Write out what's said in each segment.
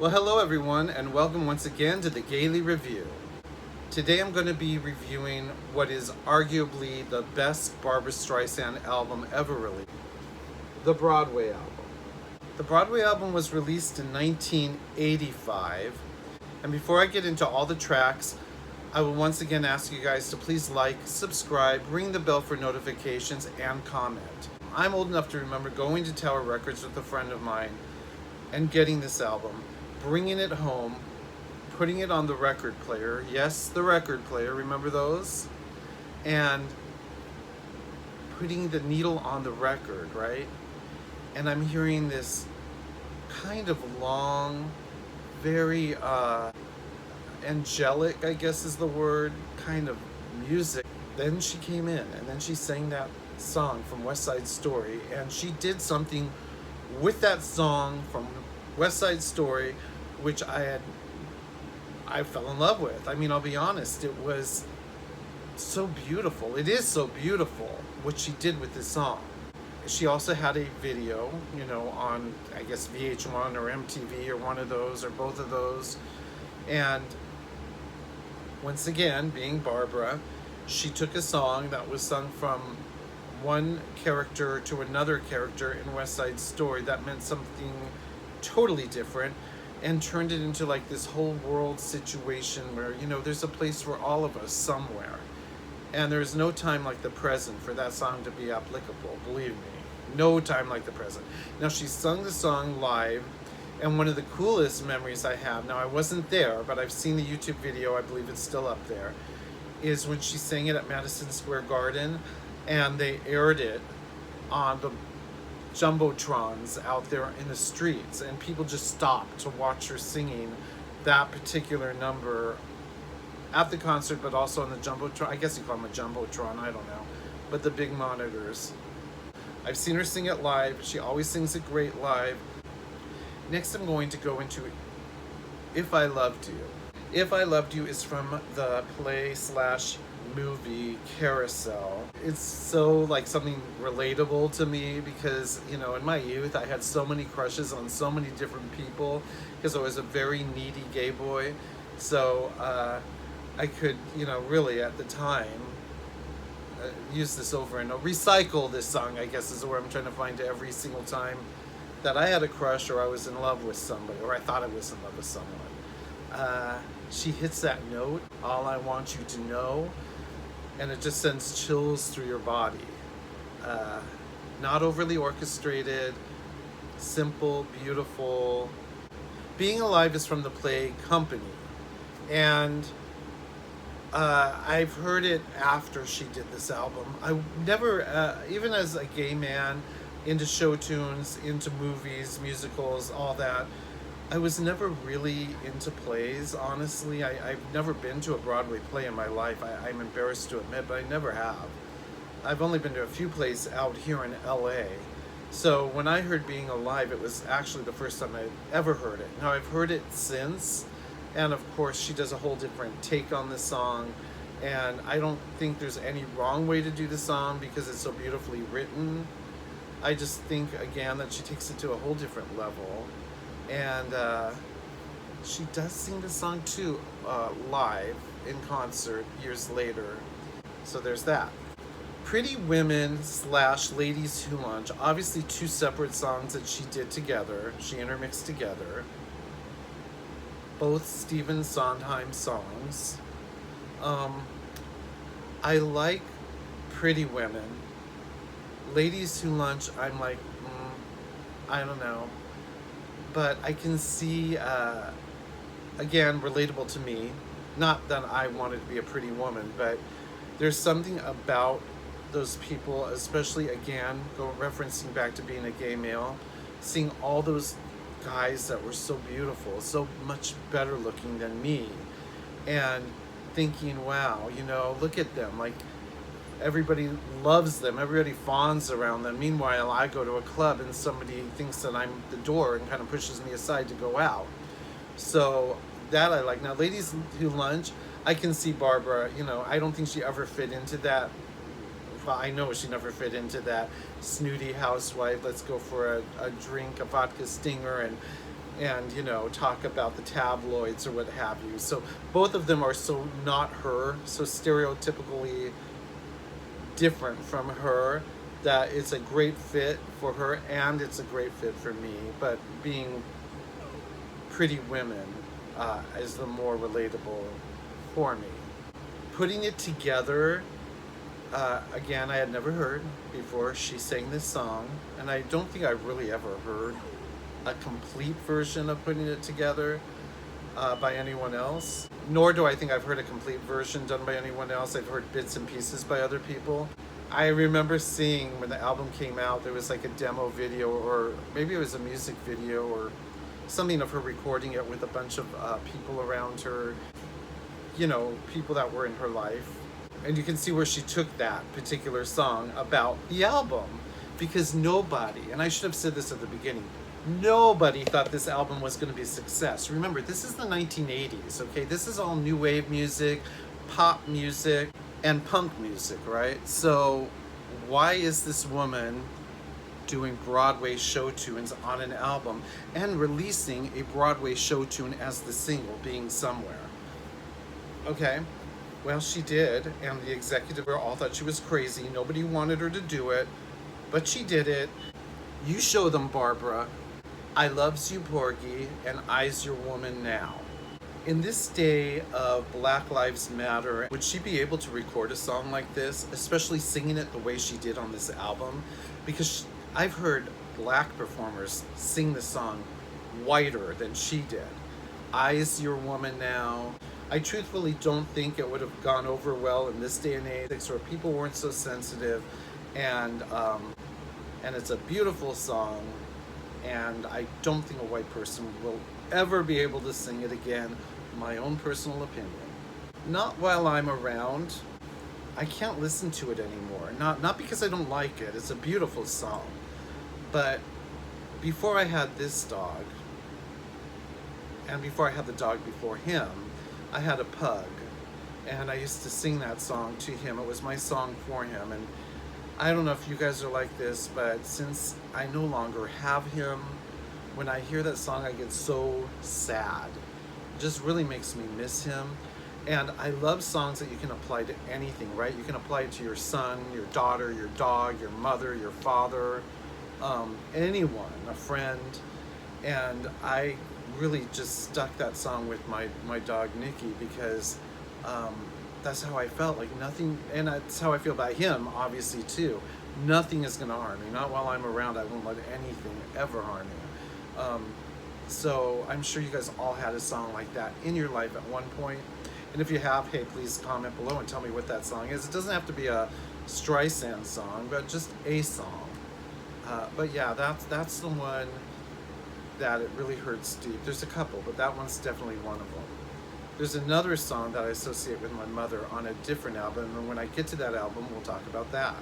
Well, hello everyone, and welcome once again to the Gaily Review. Today I'm going to be reviewing what is arguably the best Barbra Streisand album ever released, the Broadway album. The Broadway album was released in 1985, and before I get into all the tracks, I will once again ask you guys to please like, subscribe, ring the bell for notifications, and comment. I'm old enough to remember going to Tower Records with a friend of mine and getting this album, bringing it home, putting it on the record player. Yes, the record player, remember those? And putting the needle on the record, right? And I'm hearing this kind of long, very angelic, I guess is the word, kind of music. Then she came in and then she sang that song from West Side Story, and she did something with that song from West Side Story which I fell in love with. I mean, I'll be honest, it was so beautiful. It is so beautiful what she did with this song. She also had a video, on, I guess, VH1 or MTV or one of those or both of those. And once again, being Barbra, she took a song that was sung from one character to another character in West Side Story that meant something totally different, and turned it into like this whole world situation where, there's a place for all of us somewhere. And there's no time like the present for that song to be applicable, believe me. No time like the present. Now, she sung the song live, and one of the coolest memories I have, now I wasn't there, but I've seen the YouTube video, I believe it's still up there, is when she sang it at Madison Square Garden, and they aired it on the jumbotrons out there in the streets, and people just stopped to watch her singing that particular number at the concert, but also on the jumbotron. I guess you call them a jumbotron, I don't know, but the big monitors. I've seen her sing it live. She always sings it great live. Next, I'm going to go into If I Loved You. If I Loved You is from the play/movie Carousel. It's so like something relatable to me because, in my youth, I had so many crushes on so many different people because I was a very needy gay boy. So I could, really at the time, use this over and recycle this song, I guess is the word I'm trying to find every single time that I had a crush or I was in love with somebody or I thought I was in love with someone. She hits that note, all I want you to know, and it just sends chills through your body. Not overly orchestrated, simple, beautiful. Being Alive is from the play Company, and I've heard it after she did this album. I never, even as a gay man, into show tunes, into movies, musicals, all that, I was never really into plays, honestly. I've never been to a Broadway play in my life. I'm embarrassed to admit, but I never have. I've only been to a few plays out here in LA. So when I heard Being Alive, it was actually the first time I'd ever heard it. Now, I've heard it since, and of course, she does a whole different take on the song. And I don't think there's any wrong way to do the song because it's so beautifully written. I just think, again, that she takes it to a whole different level. And she does sing the song too live in concert years later. So there's that. Pretty Women / Ladies Who Lunch, obviously two separate songs that she did together. She intermixed together. Both Stephen Sondheim songs. I like Pretty Women. Ladies Who Lunch, I'm like, I don't know. But I can see, again, relatable to me. Not that I wanted to be a pretty woman, but there's something about those people, especially, again, referencing back to being a gay male, seeing all those guys that were so beautiful, so much better looking than me, and thinking, wow, look at them. Like, everybody loves them, everybody fawns around them. Meanwhile, I go to a club and somebody thinks that I'm the door and kind of pushes me aside to go out. So that I like. Now, Ladies Who Lunch, I can see Barbra, I don't think she ever fit into that. Well, I know she never fit into that snooty housewife, let's go for a drink, a vodka stinger, and and, you know, talk about the tabloids or what have you. So both of them are so not her, so stereotypically different from her, that it's a great fit for her and it's a great fit for me. But being pretty women is the more relatable for me. Putting it together, again, I had never heard before she sang this song, and I don't think I really ever heard a complete version of Putting It Together by anyone else. Nor do I think I've heard a complete version done by anyone else. I've heard bits and pieces by other people. I remember seeing when the album came out, there was like a demo video, or maybe it was a music video or something of her recording it with a bunch of people around her, you know, people that were in her life. And you can see where she took that particular song about the album, because nobody, and I should have said this at the beginning, nobody thought this album was going to be a success. Remember, this is the 1980s, okay? This is all new wave music, pop music, and punk music, right? So why is this woman doing Broadway show tunes on an album and releasing a Broadway show tune as the single, Being Somewhere? Okay, well, she did, and the executive all thought she was crazy. Nobody wanted her to do it, but she did it. You show them, Barbra. I loves you, Porgy, and I's your woman now. In this day of Black Lives Matter, would she be able to record a song like this, especially singing it the way she did on this album? Because I've heard black performers sing the song whiter than she did. I's your woman now. I truthfully don't think it would have gone over well in this day and age, where people weren't so sensitive, and it's a beautiful song, and I don't think a white person will ever be able to sing it again. My own personal opinion. Not while I'm around. I can't listen to it anymore. Not because I don't like it. It's a beautiful song. But before I had this dog, and before I had the dog before him, I had a pug, and I used to sing that song to him. It was my song for him, and I don't know if you guys are like this, but since I no longer have him, when I hear that song, I get so sad. It just really makes me miss him. And I love songs that you can apply to anything, right? You can apply it to your son, your daughter, your dog, your mother, your father, anyone, a friend. And I really just stuck that song with my dog Nikki, because that's how I felt. Like nothing, and that's how I feel about him, obviously, too. Nothing is going to harm me. Not while I'm around. I won't let anything ever harm me. So I'm sure you guys all had a song like that in your life at one point. And if you have, hey, please comment below and tell me what that song is. It doesn't have to be a Streisand song, but just a song. But yeah, that's the one that it really hurts deep. There's a couple, but that one's definitely one of them. There's another song that I associate with my mother on a different album, and when I get to that album, we'll talk about that.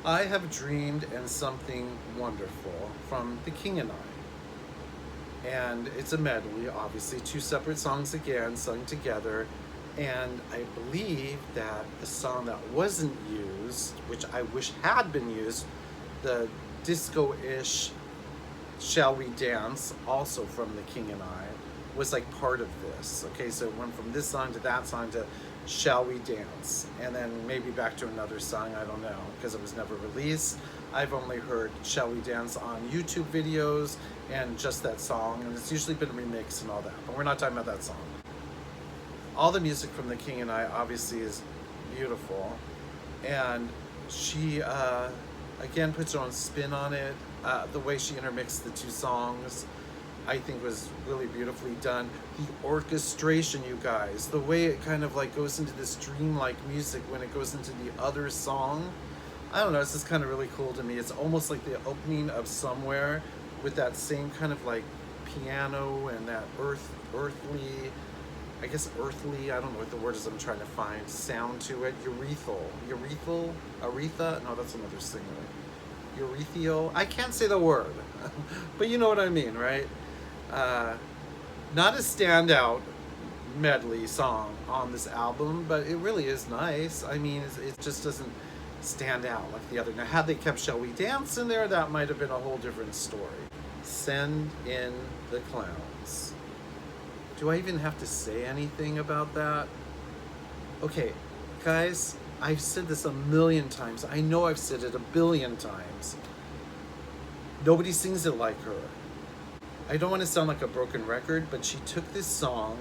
I Have Dreamed and Something Wonderful from The King and I. And it's a medley, obviously, two separate songs again, sung together. And I believe that a song that wasn't used, which I wish had been used, the disco-ish Shall We Dance, also from The King and I, was like part of this. Okay, so it went from this song to that song to Shall We Dance, and then maybe back to another song, I don't know, because it was never released. I've only heard Shall We Dance on YouTube videos and just that song, and it's usually been remixed and all that, but we're not talking about that song. All the music from The King and I obviously is beautiful, and she again puts her own spin on it. The way she intermixed the two songs, I think, was really beautifully done. The orchestration, you guys, the way it kind of like goes into this dreamlike music when it goes into the other song, I don't know, it's just kind of really cool to me. It's almost like the opening of Somewhere with that same kind of like piano and that earthly, I don't know what the word is I'm trying to find, sound to it. Aretha? No, that's another singer. Urethral? I can't say the word, but you know what I mean, right? Not a standout medley song on this album, but it really is nice. I mean, it just doesn't stand out like the other. Now, had they kept Shall We Dance in there, that might have been a whole different story. Send in the clowns. Do I even have to say anything about that? Okay, guys, I've said this a million times. I know I've said it a billion times. Nobody sings it like her. I don't want to sound like a broken record, but she took this song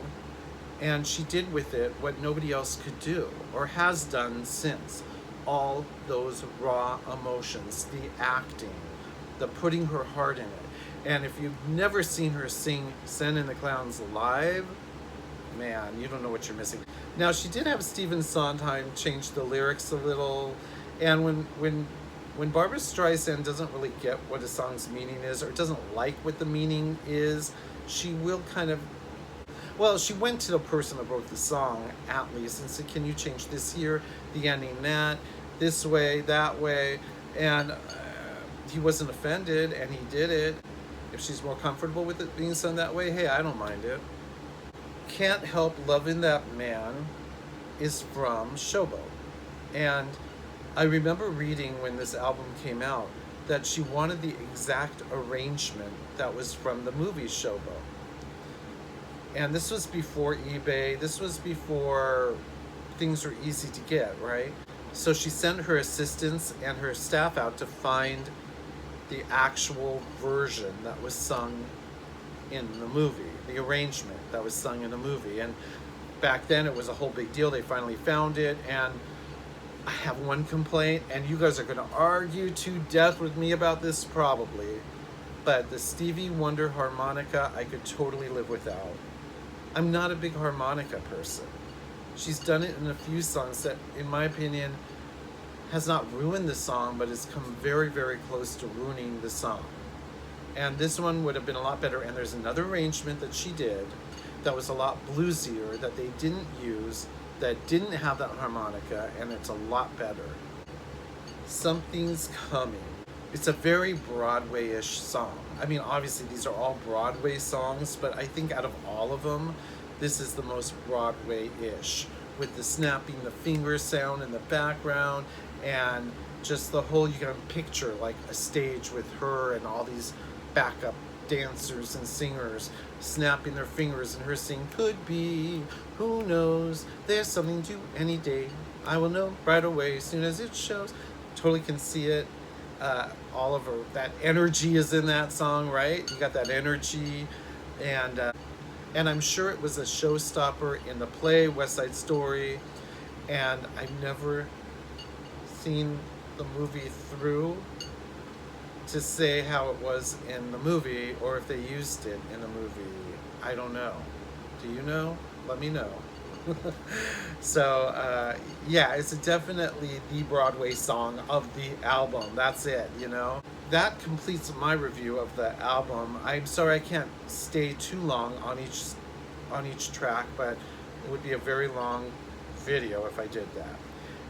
and she did with it what nobody else could do or has done since. All those raw emotions, the acting, the putting her heart in it. And if you've never seen her sing Send in the Clowns live, man, you don't know what you're missing. Now, she did have Stephen Sondheim change the lyrics a little, and when Barbra Streisand doesn't really get what a song's meaning is, or doesn't like what the meaning is, she will kind of, well, she went to the person that wrote the song, at least, and said, can you change this here, the ending that, this way, that way, and he wasn't offended, and he did it. If she's more comfortable with it being sung that way, hey, I don't mind it. Can't Help Loving That Man is from Showboat. And I remember reading when this album came out that she wanted the exact arrangement that was from the movie Showboat. And this was before eBay. This was before things were easy to get, right? So she sent her assistants and her staff out to find the actual version that was sung in the movie, the arrangement that was sung in the movie. And back then it was a whole big deal. They finally found it, and I have one complaint, and you guys are gonna argue to death with me about this probably, but the Stevie Wonder harmonica I could totally live without. I'm not a big harmonica person. She's done it in a few songs that, in my opinion, has not ruined the song, but has come very, very close to ruining the song. And this one would have been a lot better. And there's another arrangement that she did that was a lot bluesier that they didn't use, that didn't have that harmonica, and it's a lot better. Something's Coming. It's a very Broadway-ish song. I mean, obviously these are all Broadway songs, but I think out of all of them, this is the most Broadway-ish, with the snapping the finger sound in the background, and just the whole, you can picture like a stage with her and all these backup dancers and singers snapping their fingers, and her saying, could be, who knows, there's something to any day, I will know right away as soon as it shows. Totally can see it. All of her, that energy is in that song, right? You got that energy, and I'm sure it was a showstopper in the play West Side Story, and I've never seen the movie through to say how it was in the movie, or if they used it in the movie. I don't know. Do you know? Let me know. So yeah, it's definitely the Broadway song of the album. That's it, you know. That completes my review of the album. I'm sorry I can't stay too long on each track, but it would be a very long video if I did that.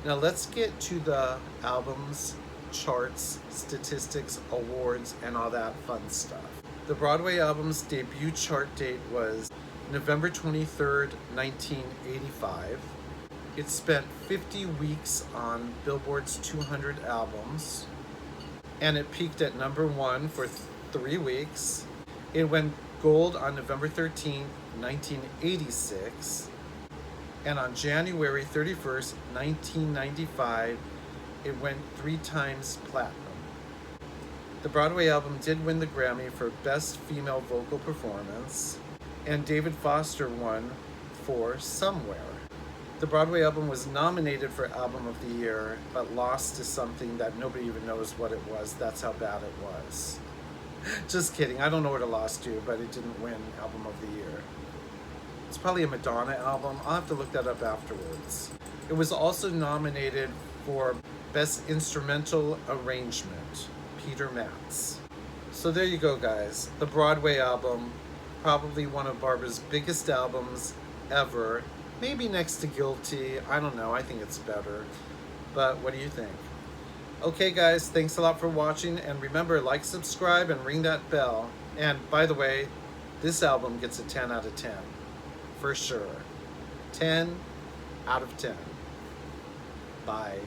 Now let's get to the album's charts, statistics, awards, and all that fun stuff. The Broadway album's debut chart date was November 23rd, 1985. It spent 50 weeks on Billboard's 200 albums, and it peaked at number 1 for 3 weeks. It went gold on November 13th, 1986, and on January 31st, 1995, it went 3 times platinum. The Broadway album did win the Grammy for Best Female Vocal Performance, and David Foster won for Somewhere. The Broadway album was nominated for Album of the Year, but lost to something that nobody even knows what it was. That's how bad it was. Just kidding, I don't know what it lost to, but it didn't win Album of the Year. It's probably a Madonna album. I'll have to look that up afterwards. It was also nominated for Best Instrumental Arrangement, Peter Matz. So there you go, guys. The Broadway album, probably one of Barbra's biggest albums ever. Maybe next to Guilty. I don't know. I think it's better. But what do you think? Okay, guys. Thanks a lot for watching. And remember, like, subscribe, and ring that bell. And by the way, this album gets a 10 out of 10. For sure. 10 out of 10. Bye.